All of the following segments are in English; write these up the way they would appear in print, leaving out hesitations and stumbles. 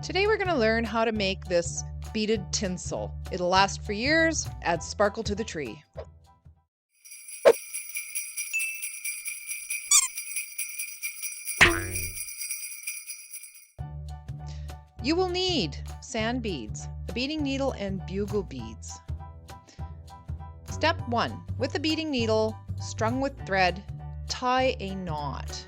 Today we're going to learn how to make this beaded tinsel. It'll last for years, add sparkle to the tree. You will need sand beads, a beading needle, and bugle beads. Step 1. With the beading needle, strung with thread, tie a knot.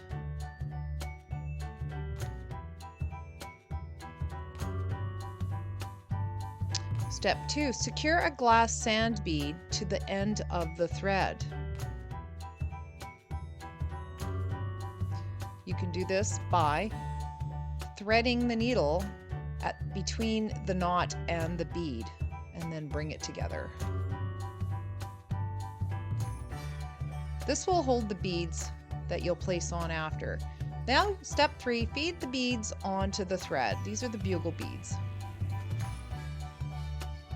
Step 2. Secure a glass sand bead to the end of the thread. You can do this by threading the needle between the knot and the bead, and then bring it together. This will hold the beads that you'll place on after. Now, step 3, feed the beads onto the thread. These are the bugle beads.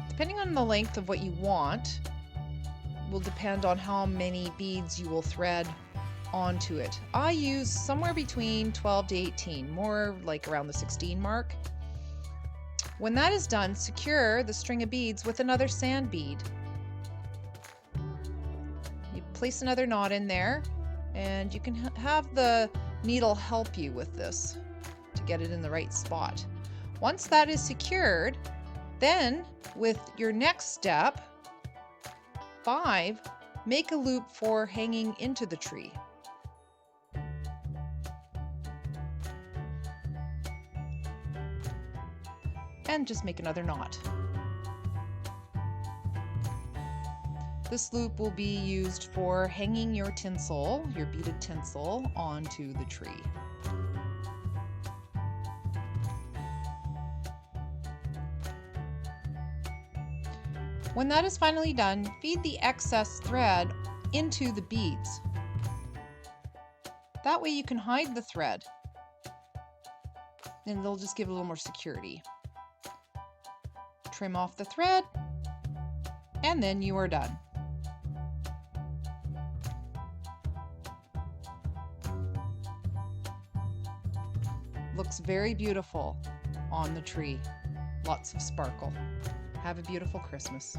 Depending on the length of what you want, will depend on how many beads you will thread onto it. I use somewhere between 12 to 18, more like around the 16 mark. When that is done, secure the string of beads with another sand bead. You place another knot in there, and you can have the needle help you with this to get it in the right spot. Once that is secured, then with your next step, 5, make a loop for hanging into the tree. And just make another knot. This loop will be used for hanging your tinsel, your beaded tinsel, onto the tree. When that is finally done, feed the excess thread into the beads. That way you can hide the thread, and they'll just give a little more security. Trim off the thread, and then you are done. Looks very beautiful on the tree. Lots of sparkle. Have a beautiful Christmas.